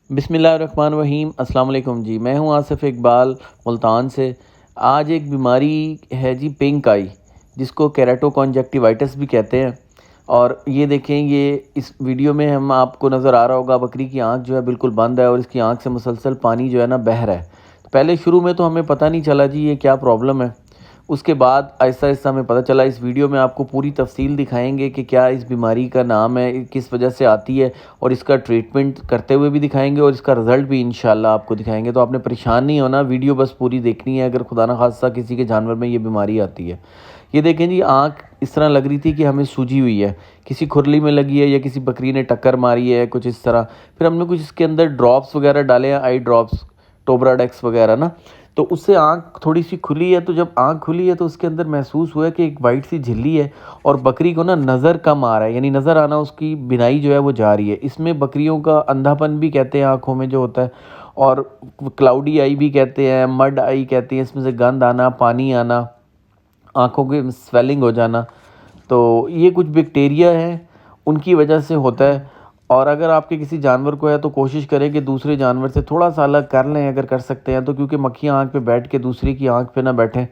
बिस्मिल्लाहिर्रहमानिर्रहीम अस्सलाम वालेकुम जी। मैं हूं आसिफ़ इकबाल मुल्तान से। आज एक बीमारी है जी पिंक आई, जिसको केराटोकॉन्जक्टिवाइटिस भी कहते हैं। और ये देखें, ये इस वीडियो में हम आपको नज़र आ रहा होगा, बकरी की आँख जो है बिल्कुल बंद है और इसकी आँख से मुसलसल पानी जो है ना बह रहा है। तो पहले शुरू में तो हमें पता नहीं चला जी ये क्या प्रॉब्लम है। उसके बाद आहिस्ता-आहिस्ता हमें पता चला। इस वीडियो में आपको पूरी तफ़सील दिखाएँगे कि क्या इस बीमारी का नाम है, किस वजह से आती है, और इसका ट्रीटमेंट करते हुए भी दिखाएँगे और इसका रिज़ल्ट भी इंशाल्लाह आपको दिखाएँगे। तो आपने परेशान नहीं होना, वीडियो बस पूरी देखनी है अगर खुदा न ख़ास्ता किसी के जानवर में ये बीमारी आती है। ये देखें जी, आँख इस तरह लग रही थी कि हमें सूजी हुई है, किसी खुरली में लगी है या किसी बकरी ने टक्कर मारी है, कुछ इस तरह। फिर हमने कुछ इसके अंदर ड्रॉप्स वग़ैरह डाले हैं, आई ड्रॉप्स, टोब्राडेक्स वग़ैरह ना। तो उससे आँख थोड़ी-सी खुली है। तो जब आँख खुली है तो उसके अंदर महसूस हुआ कि एक वाइट सी झिल्ली है और बकरी को ना नज़र कम आ रहा है, यानी नज़र आना, उसकी बीनाई जो है वो जा रही है। इसमें बकरियों का अंधापन भी कहते हैं आँखों में जो होता है, और क्लाउडी आई भी कहते हैं, मड आई कहते हैं, इसमें से गंध आना, पानी आना, आँखों की स्वेलिंग हो जाना। तो ये कुछ बैक्टीरिया हैं, उनकी वजह से होता है। और अगर आपके किसी जानवर को है तो कोशिश करें कि दूसरे जानवर से थोड़ा-सा अलग कर लें अगर कर सकते हैं तो, क्योंकि मक्खियाँ आँख पे बैठ के दूसरे की आँख पे ना बैठें,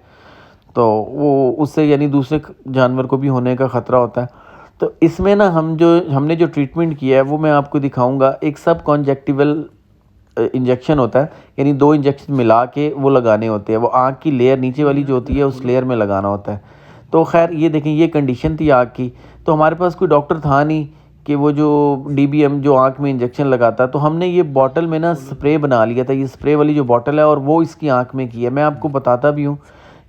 तो वो उससे यानी दूसरे जानवर को भी होने का ख़तरा होता है। तो इसमें ना हमने जो ट्रीटमेंट किया है वो मैं आपको दिखाऊँगा। एक सब कॉन्जेक्टिवल इंजेक्शन होता है, यानी 2 इंजेक्शन मिला के वो लगाने होते हैं। वो आँख की लेयर नीचे वाली जो होती है उस लेयर में लगाना होता है। तो ख़ैर ये देखें, ये कंडीशन थी आँख की। तो हमारे पास कोई डॉक्टर था नहीं कि वो जो डीबीएम जो आँख में इंजेक्शन लगाता, तो हमने ये बॉटल में ना स्प्रे बना लिया था। ये स्प्रे वाली जो बॉटल है और वो इसकी आँख में की है। मैं आपको बताता भी हूँ।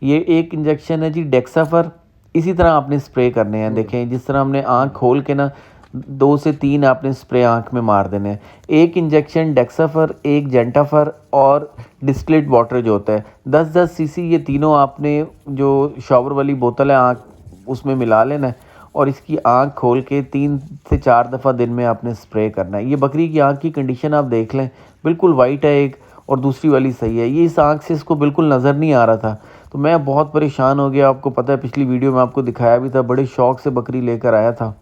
ये एक इंजेक्शन है जी डेक्साफर। इसी तरह आपने स्प्रे करने हैं। देखें, जिस तरह हमने आँख खोल के ना 2 से 3 आपने स्प्रे आँख में मार देने हैं। एक इंजेक्शन डेक्साफर, एक जेंटाफर और डिस्टिलेट वाटर जो होता है 10-10 सीसी, ये तीनों आपने जो शॉवर वाली बोतल है आँख उसमें मिला लेना है और इसकी आँख खोल के 3 से 4 दफ़ा दिन में आपने स्प्रे करना है। ये बकरी की आँख की कंडीशन आप देख लें, बिल्कुल वाइट है एक और दूसरी वाली सही है। ये इस आँख से इसको बिल्कुल नज़र नहीं आ रहा था। तो मैं बहुत परेशान हो गया। आपको पता है पिछली वीडियो में आपको दिखाया भी था, बड़े शौक से बकरी लेकर आया था।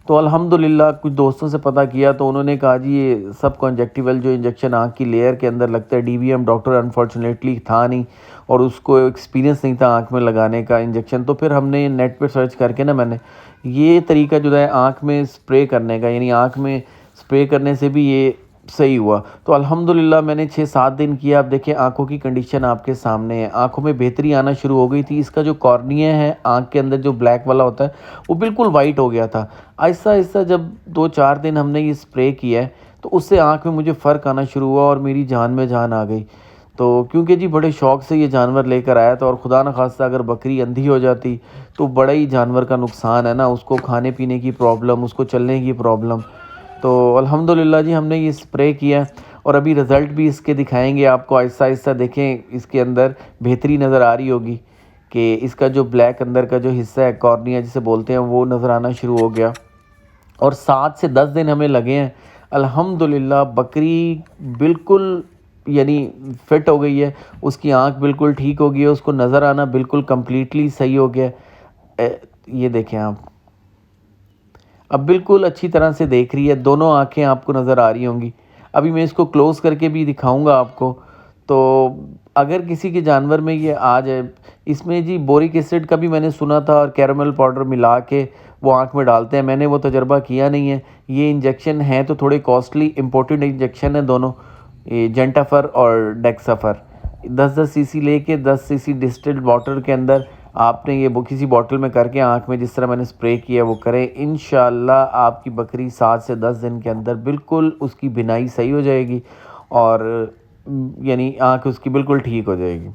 तो अल्हम्दुलिल्लाह कुछ दोस्तों से पता किया तो उन्होंने कहा जी ये सब कॉन्जेक्टिवल जो इंजेक्शन आँख की लेयर के अंदर लगता है, डीवीएम डॉक्टर अनफॉर्चुनेटली था नहीं और उसको एक्सपीरियंस नहीं था आँख में लगाने का इंजेक्शन। तो फिर हमने नेट पे सर्च करके ना मैंने ये तरीका जो है आँख में स्प्रे करने का, यानी आँख में स्प्रे करने से भी ये सही हुआ। तो अल्हम्दुलिल्लाह मैंने 6-7 दिन किया। अब देखिए आँखों की कंडीशन आपके सामने है, आँखों में बेहतरी आना शुरू हो गई थी। इसका जो कॉर्निया है आँख के अंदर जो ब्लैक वाला होता है वो बिल्कुल वाइट हो गया था। आहिस्ता-आहिस्ता जब 2-4 दिन हमने ये स्प्रे किया है तो उससे आँख में मुझे फ़र्क आना शुरू हुआ और मेरी जान में जान आ गई। तो क्योंकि जी बड़े शौक़ से ये जानवर लेकर आया था और खुदा न ख़ास्ता अगर बकरी अंधी हो जाती तो बड़ा ही जानवर का नुकसान है ना, उसको खाने-पीने की प्रॉब्लम, उसको चलने की प्रॉब्लम। तो अल्हम्दुलिल्लाह जी हमने ये स्प्रे किया और अभी रिज़ल्ट भी इसके दिखाएँगे आपको आहिस्ता-आहिस्ता। देखें इसके अंदर बेहतरी नज़र आ रही होगी कि इसका जो ब्लैक अंदर का जो हिस्सा है, कॉर्निया जिसे बोलते हैं, वो नज़र आना शुरू हो गया। और 7 से 10 दिन हमें लगे हैं। अल्हम्दुलिल्लाह बकरी बिल्कुल यानी फिट हो गई है, उसकी आँख बिल्कुल ठीक हो गई है, उसको नज़र आना बिल्कुल कंप्लीटली सही हो गया है। ये देखें आप, अब बिल्कुल अच्छी तरह से देख रही है, दोनों आँखें आपको नज़र आ रही होंगी। अभी मैं इसको क्लोज़ करके भी दिखाऊँगा आपको। तो अगर किसी के जानवर में ये आ जाए, इसमें जी बोरिक एसिड का भी मैंने सुना था और कैरामल पाउडर मिला के वो आँख में डालते हैं, मैंने वो तजुर्बा किया नहीं है। ये इंजेक्शन हैं तो थोड़े कॉस्टली इम्पोर्टेड इंजेक्शन है दोनों, ये जेंटाफर और डेक्साफर। 10-10 सीसी लेके 10 सीसी डिस्टिल्ड वाटर के अंदर आपने ये किसी बॉटल में करके आँख में जिस तरह मैंने स्प्रे किया वो करें। इंशाल्लाह आपकी बकरी 7 से 10 दिन के अंदर बिल्कुल उसकी बिनाई सही हो जाएगी और यानी आँख उसकी बिल्कुल ठीक हो जाएगी।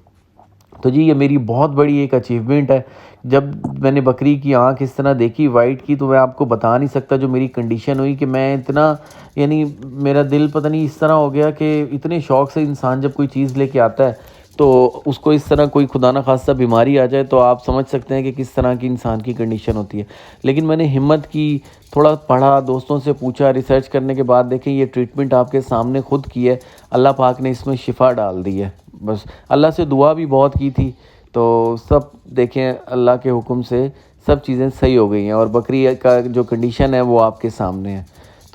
तो जी ये मेरी बहुत बड़ी एक अचीवमेंट है। जब मैंने बकरी की आँख इस तरह देखी वाइट की, तो मैं आपको बता नहीं सकता जो मेरी कंडीशन हुई कि मैं इतना यानी मेरा दिल पता नहीं इस तरह हो गया कि इतने शौक़ से इंसान जब कोई चीज़ लेके आता है तो उसको इस तरह कोई खुदा न ख़ास्ता बीमारी आ जाए तो आप समझ सकते हैं कि किस तरह की इंसान की कंडीशन होती है। लेकिन मैंने हिम्मत की, थोड़ा पढ़ा, दोस्तों से पूछा, रिसर्च करने के बाद देखें ये ट्रीटमेंट आपके सामने खुद की है। अल्लाह पाक ने इसमें शिफा डाल दी है। बस अल्लाह से दुआ भी बहुत की थी, तो सब देखें अल्लाह के हुक्म से सब चीज़ें सही हो गई हैं और बकरी का जो कंडीशन है वो आपके सामने है।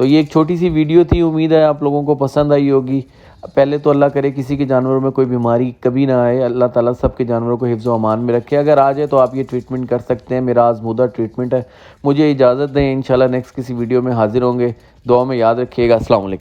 तो ये एक छोटी सी वीडियो थी, उम्मीद है आप लोगों को पसंद आई होगी। पहले तो अल्लाह करे किसी के जानवरों में कोई बीमारी कभी ना आए, अल्लाह ताला सबके जानवरों को हिफ्ज़ व अमान में रखे। अगर आ जाए तो आप ये ट्रीटमेंट कर सकते हैं, मेरा आज़मूदा ट्रीटमेंट है। मुझे इजाज़त दें, इंशाल्लाह नेक्स्ट किसी वीडियो में हाज़िर होंगे। दुआ में याद रखिएगा। अस्सलाम वालेकुम।